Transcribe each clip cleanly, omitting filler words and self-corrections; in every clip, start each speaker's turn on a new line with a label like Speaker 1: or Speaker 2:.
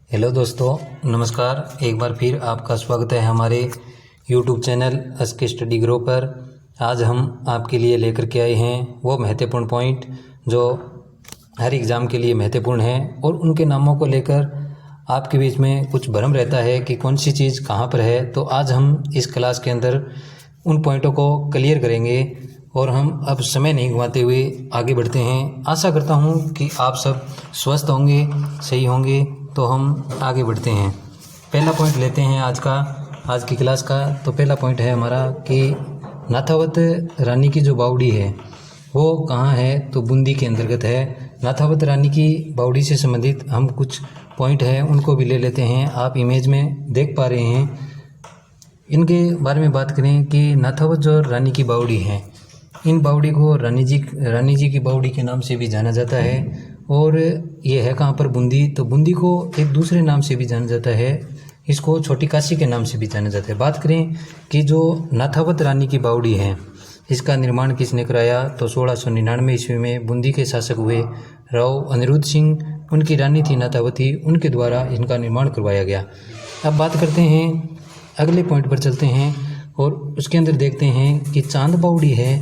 Speaker 1: Hello दोस्तों, नमस्कार। एक बार फिर आपका स्वागत है हमारे YouTube channel SK study grow पर। आज हम आपके लिए लेकर के आए हैं वो महत्वपूर्ण पॉइंट जो हर एग्ज़ाम के लिए महत्वपूर्ण हैं और उनके नामों को लेकर आपके बीच में कुछ भ्रम रहता है कि कौन सी चीज़ कहाँ पर है। तो आज हम इस क्लास के अंदर उन पॉइंटों को क्लियर करेंगे और हम अब समय नहीं गंवाते हुए आगे बढ़ते हैं। आशा करता हूँ कि आप सब स्वस्थ होंगे, सही होंगे। तो हम आगे बढ़ते हैं। पहला पॉइंट लेते हैं आज की क्लास का। तो पहला पॉइंट है हमारा कि नाथावत रानी की जो बावड़ी है वो कहाँ है, तो बूंदी के अंतर्गत है। नाथावत रानी की बावड़ी से संबंधित हम कुछ पॉइंट हैं उनको भी ले लेते हैं। आप इमेज में देख पा रहे हैं, इनके बारे में बात करें कि नाथावत जो रानी की बावड़ी है, इन बावड़ी को रानी जी की बावड़ी के नाम से भी जाना जाता है। और ये है कहाँ पर, बूंदी। तो बूंदी को एक दूसरे नाम से भी जाना जाता है, इसको छोटी काशी के नाम से भी जाना जाता है। बात करें कि जो नाथावत रानी की बावड़ी है, इसका निर्माण किसने कराया, तो 1699 ईस्वी में बूंदी के शासक हुए राव अनिरुद्ध सिंह, उनकी रानी थी नाथावती, उनके द्वारा इनका निर्माण करवाया गया। अब बात करते हैं, अगले पॉइंट पर चलते हैं और उसके अंदर देखते हैं कि चांद बावड़ी है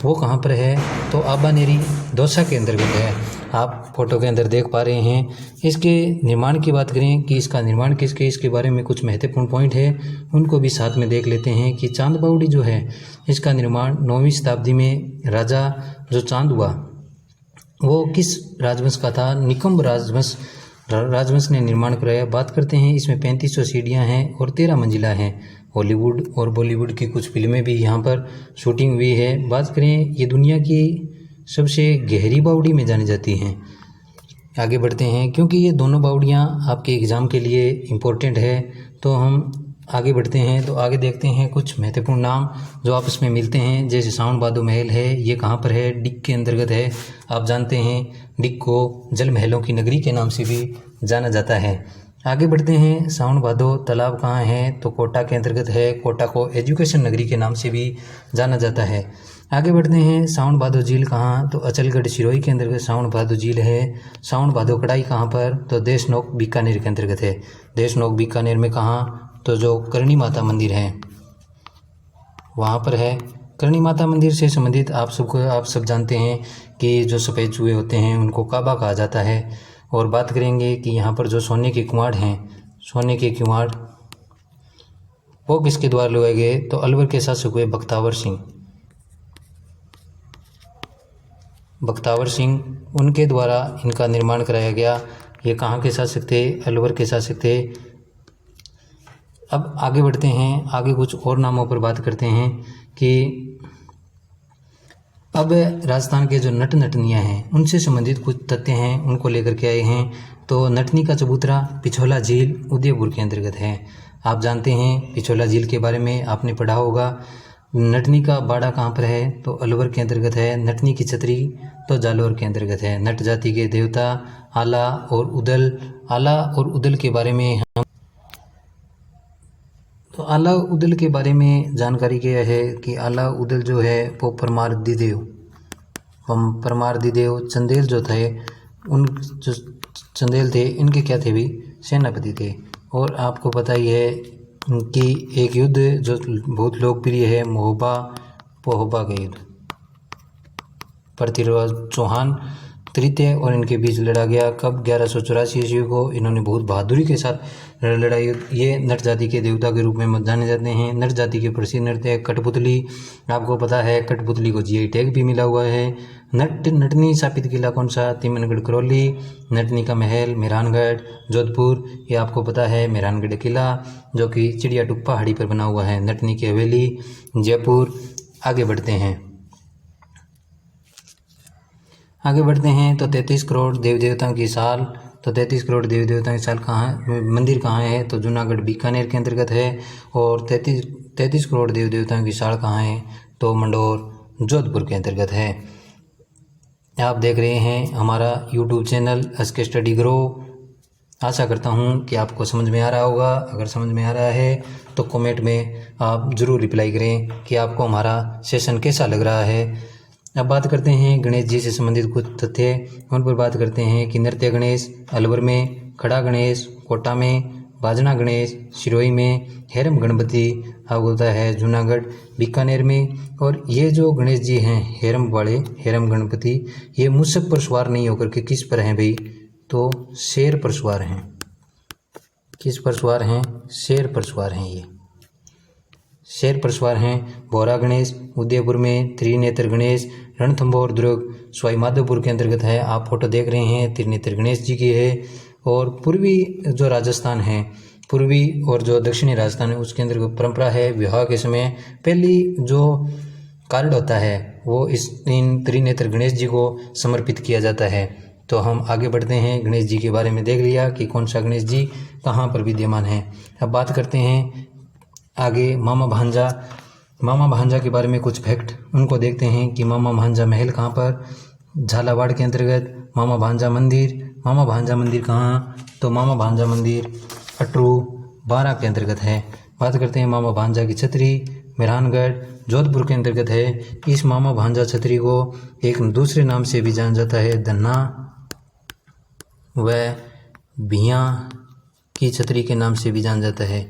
Speaker 1: वो कहाँ पर है, तो आबानेरी दौसा के अंतर्गत है। आप फोटो के अंदर देख पा रहे हैं। इसके निर्माण की बात करें कि इसका निर्माण किसके, इसके बारे में कुछ महत्वपूर्ण पॉइंट है, उनको भी साथ में देख लेते हैं कि चांद बावड़ी जो है इसका निर्माण 9वीं शताब्दी में राजा जो चांद हुआ वो किस राजवंश का था, निकम्ब राजवंश ने निर्माण कराया। बात करते हैं, इसमें 3500 सीढ़ियाँ हैं और 13 मंजिला हैं। हॉलीवुड और बॉलीवुड की कुछ फिल्में भी यहाँ पर शूटिंग हुई है। बात करें, ये दुनिया की सबसे गहरी बावड़ी में जानी जाती हैं। आगे बढ़ते हैं, क्योंकि ये दोनों बावड़ियाँ आपके एग्ज़ाम के लिए इम्पोर्टेंट है। तो हम आगे बढ़ते हैं। तो आगे देखते हैं कुछ महत्वपूर्ण नाम जो आपस में मिलते हैं। जैसे सावन बादो महल है, ये कहाँ पर है, डिग के अंतर्गत है। आप जानते हैं डिग को जल महलों की नगरी के नाम से भी जाना जाता है। आगे बढ़ते हैं, सावन भादो तालाब कहाँ है, तो कोटा के अंतर्गत है। कोटा को एजुकेशन नगरी के नाम से भी जाना जाता है। आगे बढ़ते हैं, सावन भादो झील कहाँ, तो अचलगढ़ सिरोही के अंतर्गत सावन भादो झील है। सावन भादो कड़ाई कहाँ पर, तो देशनोक बीकानेर के अंतर्गत है। देशनोक बीकानेर में कहाँ, तो जो करणी माता मंदिर है वहाँ पर है। करणी माता मंदिर से संबंधित आप सब जानते हैं कि जो सफ़ेद चूहे होते हैं उनको काबा कहा जाता है। और बात करेंगे कि यहाँ पर जो सोने के कुम्हाड़ हैं, सोने के कुम्हाड़ वो किसके द्वारा लगाए गए, तो अलवर के शासक हुए बख्तावर सिंह, उनके द्वारा इनका निर्माण कराया गया। ये कहाँ के शासक थे, अलवर के शासक थे। अब आगे बढ़ते हैं, आगे कुछ और नामों पर बात करते हैं कि अब राजस्थान के जो नट नटनियाँ हैं उनसे संबंधित कुछ तथ्य हैं, उनको लेकर के आए हैं। तो नटनी का चबूतरा पिछोला झील उदयपुर के अंतर्गत है। आप जानते हैं पिछोला झील के बारे में आपने पढ़ा होगा। नटनी का बाड़ा कहाँ पर है, तो अलवर के अंतर्गत है। नटनी की छतरी तो जालौर के अंतर्गत है। नट जाति के देवता आला और उदल के बारे में तो आला उदल के बारे में जानकारी क्या है कि आला उदल जो है वो परमारदिदेव चंदेल जो थे, उन जो चंदेल थे इनके क्या थे भी सेनापति थे। और आपको पता ही है कि एक युद्ध जो बहुत लोकप्रिय है, महोबा पोहोबा का युद्ध, पृथ्वीराज चौहान तृतीय और इनके बीच लड़ा गया। कब, 1184 ईस्वी को। इन्होंने बहुत बहादुरी के साथ लड़ाई। ये नट जाति के देवता के रूप में जाने जाते हैं। नट जाति के प्रसिद्ध नृत्य है कठपुतली। आपको पता है कठपुतली को जीआई टैग भी मिला हुआ है। नटनी स्थापित किला कौन सा, तिमनगढ़ करौली। नटनी का महल मेहरानगढ़ जोधपुर, ये आपको पता है मेहरानगढ़ किला जो कि चिड़िया टुक पहाड़ी पर बना हुआ है। नटनी की हवेली जयपुर। आगे बढ़ते हैं तो 33 करोड़ देवी देवताओं की साल। तो 33 करोड़ देवी देवताओं की साल कहाँ, मंदिर कहाँ है, तो जूनागढ़ बीकानेर के अंतर्गत है। और 33 करोड़ देवी देवताओं की साल कहाँ है, तो मंडोर जोधपुर के अंतर्गत है। आप देख रहे हैं हमारा YouTube channel SK study Grow. आशा करता हूँ कि आपको समझ में आ रहा होगा। अगर समझ में आ रहा है तो कमेंट में आप ज़रूर रिप्लाई करें कि आपको हमारा सेशन कैसा लग रहा है। अब बात करते हैं गणेश जी से संबंधित कुछ तथ्य, उन पर बात करते हैं कि नृत्य गणेश अलवर में खड़ा गणेश कोटा में, बाजना गणेश सिरोही में, हेरम गणपति अब होता है जूनागढ़ बीकानेर में। और ये जो गणेश जी हैं हेरम वाले हेरम गणपति, ये मूषक पर सवार नहीं होकर के किस पर हैं भाई, तो शेर पर सवार हैं। किस पर सवार हैं, शेर पर सवार हैं, ये शेर पर सवार हैं। बोरा गणेश उदयपुर में, त्रिनेत्र गणेश रणथंभौर दुर्ग सवाई माधोपुर के अंतर्गत है। आप फोटो देख रहे हैं त्रिनेत्र गणेश जी की है। और पूर्वी जो राजस्थान है, पूर्वी और जो दक्षिणी राजस्थान है, उसके अंदर परंपरा है विवाह के समय पहली जो कार्ड होता है वो इन त्रिनेत्र गणेश जी को समर्पित किया जाता है। तो हम आगे बढ़ते हैं। गणेश जी के बारे में देख लिया कि कौन सा गणेश जी कहाँ पर विद्यमान है। अब बात करते हैं आगे मामा भांजा। मामा भांजा के बारे में कुछ फैक्ट उनको देखते हैं कि मामा भांजा महल कहाँ पर, झालावाड़ के अंतर्गत। मामा भांजा मंदिर, मामा भांजा मंदिर कहाँ, तो मामा भांजा मंदिर अटरू बारा के अंतर्गत है। बात करते हैं मामा भांजा की छतरी, मेहरानगढ़ जोधपुर के अंतर्गत है। इस मामा भांजा छतरी को एक दूसरे नाम से भी जाना जाता है, धन्ना व भिया की छतरी के नाम से भी जाना जाता है,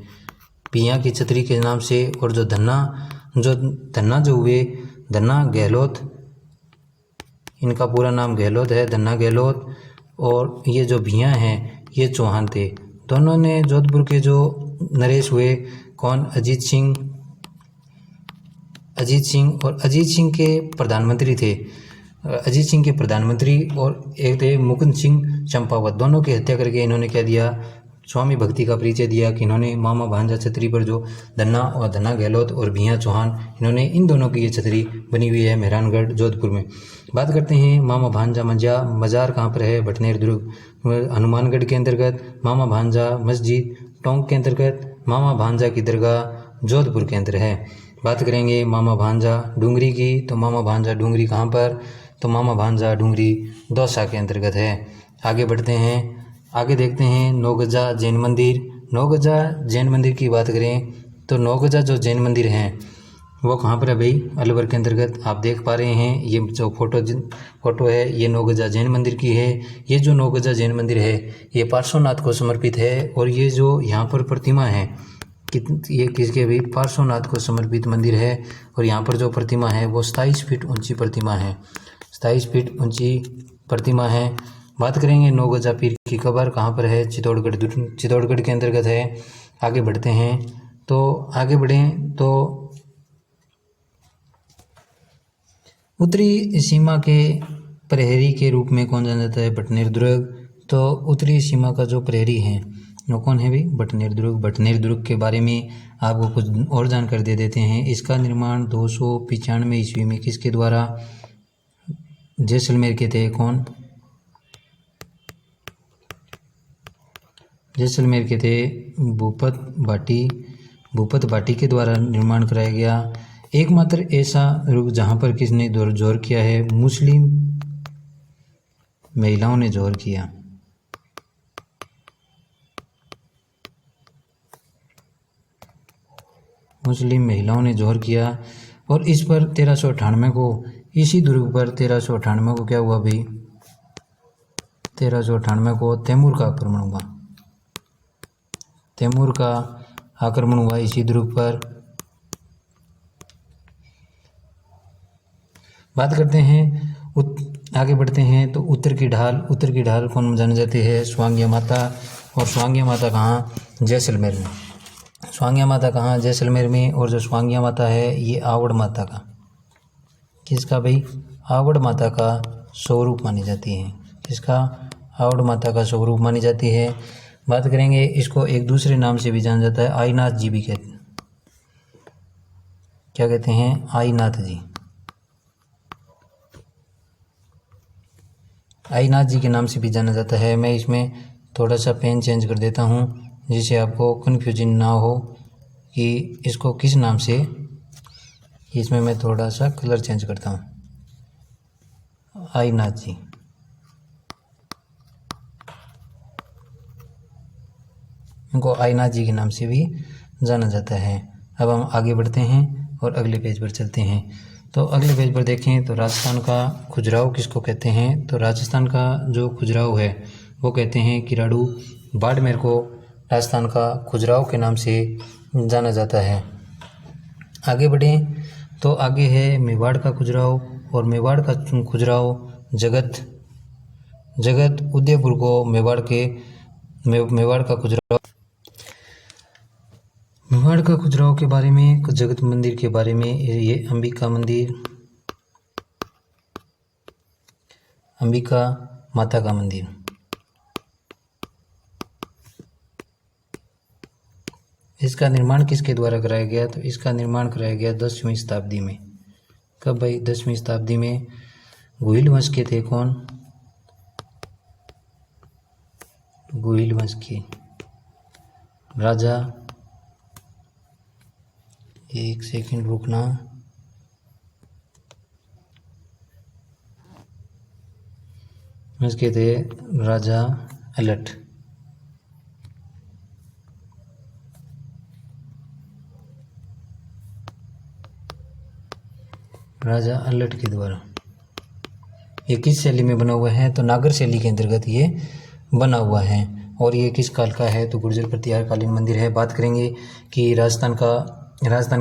Speaker 1: भिया की छतरी के नाम से। और जो धन्ना जो हुए, धन्ना गहलोत, इनका पूरा नाम गहलोत है, धन्ना गहलोत। और ये जो भिया हैं ये चौहान थे। दोनों ने जोधपुर के जो नरेश हुए कौन, अजीत सिंह और अजीत सिंह के प्रधानमंत्री थे, अजीत सिंह के प्रधानमंत्री। और एक थे मुकुंद सिंह चंपावत, दोनों की हत्या करके इन्होंने क्या दिया, स्वामी भक्ति का परिचय दिया कि इन्होंने मामा भांजा छतरी पर जो धन्ना गहलोत और भिया चौहान, इन्होंने इन दोनों की ये छतरी बनी हुई है मेहरानगढ़ जोधपुर में। बात करते हैं मामा भांजा मजार कहाँ पर है, बटनेर दुर्ग हनुमानगढ़ के अंतर्गत। मामा भांजा मस्जिद टोंक के अंतर्गत। मामा भांजा की दरगाह जोधपुर के अंदर है। बात करेंगे मामा भांजा डूंगरी की, तो मामा भांजा डूंगरी कहाँ पर, तो मामा भांजा डूंगरी दौसा के अंतर्गत है। आगे बढ़ते हैं, आगे देखते हैं नौगजा जैन मंदिर। नौगजा जैन मंदिर की बात करें तो नौगजा जो जैन मंदिर हैं वो कहाँ पर है भाई, अलवर के अंतर्गत। आप देख पा रहे हैं ये जो फोटो है ये नौगजा जैन मंदिर की है। ये जो नौगजा जैन मंदिर है ये पार्श्वनाथ को समर्पित है। और ये जो यहाँ पर प्रतिमा है ये किसके भाई, पार्श्वनाथ को समर्पित मंदिर है। और यहाँ पर जो प्रतिमा है वो 27 फीट ऊंची प्रतिमा है, 27 फीट ऊंची प्रतिमा है। बात करेंगे नौगजा पीर की कब्र कहाँ पर है, चित्तौड़गढ़ के अंतर्गत है। आगे बढ़ते हैं, तो आगे बढ़ें तो उत्तरी सीमा के प्रहरी के रूप में कौन जाना जाता है, बटनेर दुर्ग। तो उत्तरी सीमा का जो प्रहरी है वो कौन है भाई, बटनेर दुर्ग। बटनेर दुर्ग के बारे में आपको कुछ और जानकारी दे देते हैं। इसका निर्माण 295 ईस्वी में किसके द्वारा, जैसलमेर के थे कौन, जैसलमेर के थे भूपत भाटी के द्वारा निर्माण कराया गया। एकमात्र ऐसा रुख जहाँ पर किसने जोर किया है, मुस्लिम महिलाओं ने जोर किया। मुस्लिम महिलाओं ने जोर किया। और इस पर 1398 को, इसी दुर्ग पर 1398 को क्या हुआ भाई, 1398 को तैमूर का आक्रमण हुआ। तैमूर का आक्रमण हुआ इसी दुर्ग पर। बात करते हैं आगे बढ़ते हैं तो उत्तर की ढाल कौन जाने जाती है, स्वांग्या माता। और स्वांग्या माता कहाँ, जैसलमेर में। स्वांग्या माता कहाँ, जैसलमेर में। और जो स्वांग्या माता है ये आवड़ माता का, किसका भाई, आवड़ माता का स्वरूप मानी जाती है। किसका, आवड़ माता का स्वरूप मानी जाती है। बात करेंगे इसको एक दूसरे नाम से भी जाना जाता है, आईनाथ जी भी कहते हैं। क्या कहते हैं, आईनाथ जी। आईनाथ जी के नाम से भी जाना जाता है। मैं इसमें थोड़ा सा पेन चेंज कर देता हूँ जिससे आपको कन्फ्यूजन ना हो कि इसको किस नाम से। इसमें मैं थोड़ा सा कलर चेंज करता हूँ, आईनाथ जी। इनको आईनाथ जी के नाम से भी जाना जाता है। अब हम आगे बढ़ते हैं और अगले पेज पर चलते हैं। तो अगले पेज पर देखें तो राजस्थान का खुजराहो किसको कहते हैं, तो राजस्थान का जो खुजराहो है वो कहते हैं किराड़ू। बाड़मेर को राजस्थान का खजुराहो के नाम से जाना जाता है। आगे बढ़ें तो आगे है मेवाड़ का खजुराहो, और मेवाड़ का खजुराहो जगत उदयपुर को मेवाड़ का खजुराहो के बारे में, जगत मंदिर के बारे में, ये अंबिका माता का मंदिर। इसका निर्माण किसके द्वारा कराया गया? तो इसका निर्माण कराया गया 10वीं शताब्दी में। कब भाई? 10वीं शताब्दी में। गुहिल वंश के थे कौन? गुहिल वंश के राजा, एक सेकंड रुकना, उसके थे राजा अलट। राजा अलट के द्वारा। ये किस शैली में बना हुआ है? तो नागर शैली के अंतर्गत ये बना हुआ है। और ये किस काल का है? तो गुर्जर प्रतिहारकालीन मंदिर है। बात करेंगे कि राजस्थान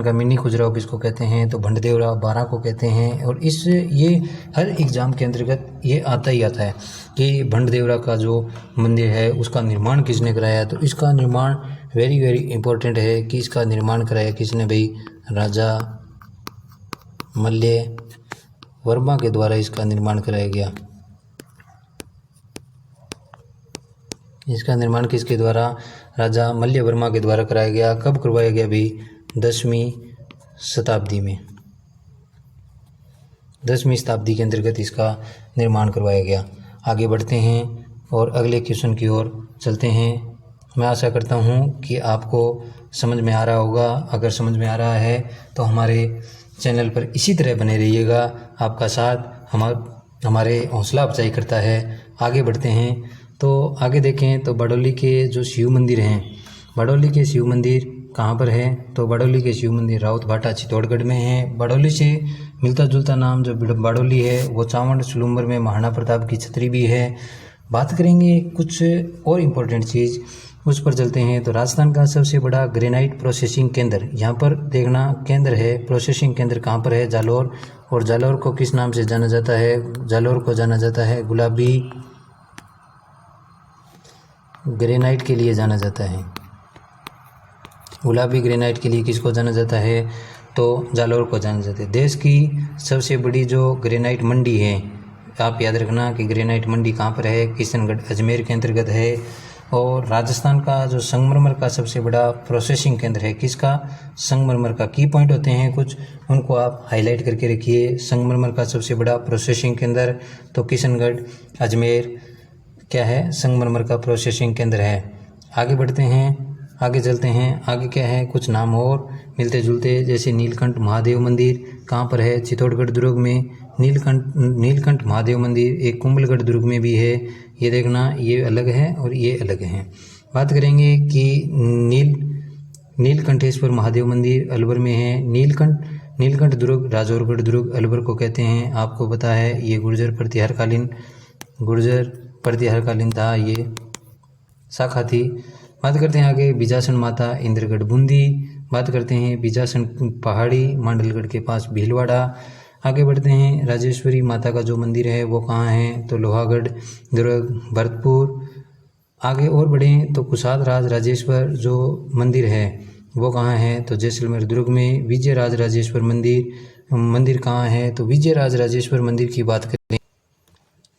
Speaker 1: का मिनी खजुराहो किसको कहते हैं? तो भंडदेवरा बारा को कहते हैं। और ये हर एग्जाम के अंतर्गत ये आता ही आता है कि भंडदेवरा का जो मंदिर है उसका निर्माण किसने कराया? तो इसका निर्माण वेरी वेरी इंपॉर्टेंट है कि इसका निर्माण कराया किसने भाई? राजा मल्य वर्मा के द्वारा इसका निर्माण कराया गया। इसका निर्माण किसके द्वारा? राजा मल्य वर्मा के द्वारा कराया गया। कब करवाया गया भाई? 10वीं शताब्दी में। 10वीं शताब्दी के अंतर्गत इसका निर्माण करवाया गया। आगे बढ़ते हैं और अगले क्वेश्चन की ओर चलते हैं। मैं आशा करता हूं कि आपको समझ में आ रहा होगा। अगर समझ में आ रहा है तो हमारे चैनल पर इसी तरह बने रहिएगा। आपका साथ हमारे हौसला अफजाई करता है। आगे बढ़ते हैं तो आगे देखें तो बड़ौली के जो शिव मंदिर हैं, बड़ौली के शिव मंदिर कहाँ पर है? तो बड़ौली के शिव मंदिर राउत भाटा चित्तौड़गढ़ में है। बड़ौली से मिलता जुलता नाम जो बड़ौली है वो चावंड सुलूम्बर में महाराणा प्रताप की छतरी भी है। बात करेंगे कुछ और इम्पोर्टेंट चीज़, उस पर चलते हैं। तो राजस्थान का सबसे बड़ा ग्रेनाइट प्रोसेसिंग केंद्र, यहाँ पर देखना केंद्र है, प्रोसेसिंग केंद्र कहाँ पर है? जालौर। और जालौर को किस नाम से जाना जाता है? जालौर को जाना जाता है गुलाबी ग्रेनाइट के लिए जाना जाता है। गुलाबी ग्रेनाइट के लिए किसको जाना जाता है? तो जालौर को जाना जाता है। देश की सबसे बड़ी जो ग्रेनाइट मंडी है, आप याद रखना कि ग्रेनाइट मंडी कहाँ पर है? किशनगढ़ अजमेर के अंतर्गत है। और राजस्थान का जो संगमरमर का सबसे बड़ा प्रोसेसिंग केंद्र है, किसका? संगमरमर का। की पॉइंट होते हैं कुछ, उनको आप हाईलाइट करके रखिए। संगमरमर का सबसे बड़ा प्रोसेसिंग केंद्र तो किशनगढ़ अजमेर क्या है? संगमरमर का प्रोसेसिंग केंद्र है। आगे बढ़ते हैं, आगे चलते हैं। आगे क्या है? कुछ नाम और मिलते जुलते, जैसे नीलकंठ महादेव मंदिर कहाँ पर है? चित्तौड़गढ़ दुर्ग में। नीलकंठ महादेव मंदिर एक कुंभलगढ़ दुर्ग में भी है। ये देखना, ये अलग है और ये अलग है। बात करेंगे कि नीलकंठेश्वर महादेव मंदिर अलवर में है। नीलकंठ दुर्ग राजौरगढ़ दुर्ग अलवर को कहते हैं। आपको पता है ये गुर्जर प्रतिहारकालीन था, ये शाखा थी। बात करते हैं आगे बीजासन माता इंद्रगढ़ बूंदी। बात करते हैं बीजासन पहाड़ी मांडलगढ़ के पास भीलवाड़ा। आगे बढ़ते हैं, राजेश्वरी माता का जो मंदिर है वो कहाँ है? तो लोहागढ़ दुर्ग भरतपुर। आगे और बढ़ें तो कुशाद राज राजेश्वर जो मंदिर है वो कहाँ है? तो जैसलमेर दुर्ग में। विजय राज राजेश्वर मंदिर कहाँ है? तो विजय राज राजेश्वर मंदिर की बात करें,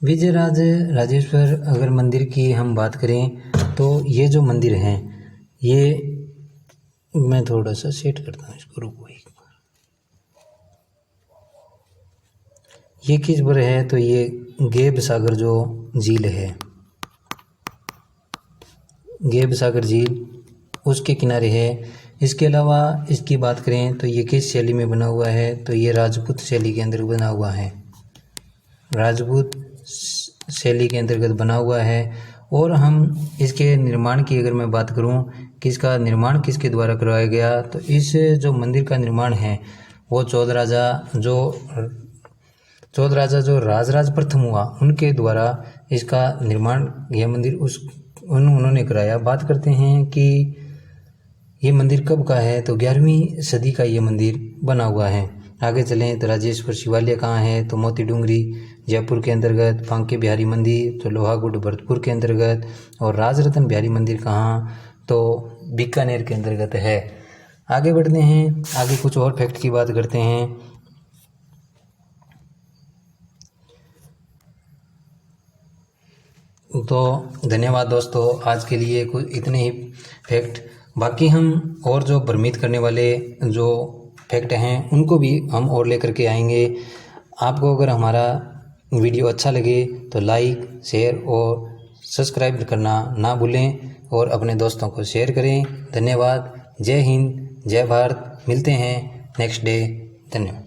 Speaker 1: विजय राज राजेश्वर अगर मंदिर की हम बात करें तो ये जो मंदिर हैं, ये मैं थोड़ा सा सेट करता हूँ इसको, रुको एक बार। ये किस पर है? तो ये गेब सागर जो झील है, गेब सागर झील उसके किनारे है। इसके अलावा इसकी बात करें तो ये किस शैली में बना हुआ है? तो ये राजपूत शैली के अंदर बना हुआ है, राजपूत शैली के अंतर्गत बना हुआ है। और हम इसके निर्माण की अगर मैं बात करूं कि इसका निर्माण किसके द्वारा करवाया गया, तो इस जो मंदिर का निर्माण है वो चौद राजा जो राज प्रथम हुआ उनके द्वारा इसका निर्माण यह मंदिर उन्होंने कराया। बात करते हैं कि ये मंदिर कब का है, तो 11वीं सदी का ये मंदिर बना हुआ है। आगे चलें तो राजेश्वर शिवालय कहाँ है, तो मोती डूंगरी जयपुर के अंतर्गत, बांके बिहारी मंदिर तो लोहागुड़ भरतपुर के अंतर्गत, और राजरतन बिहारी मंदिर कहाँ, तो बीकानेर के अंतर्गत है। आगे बढ़ते हैं, आगे कुछ और फैक्ट की बात करते हैं। तो धन्यवाद दोस्तों, आज के लिए कुछ इतने ही फैक्ट। बाकी हम और जो भ्रमित करने वाले जो फैक्ट हैं उनको भी हम और लेकर के आएंगे। आपको अगर हमारा वीडियो अच्छा लगे तो लाइक, शेयर और सब्सक्राइब करना ना भूलें और अपने दोस्तों को शेयर करें। धन्यवाद। जय हिंद, जय भारत। मिलते हैं नेक्स्ट डे। धन्यवाद।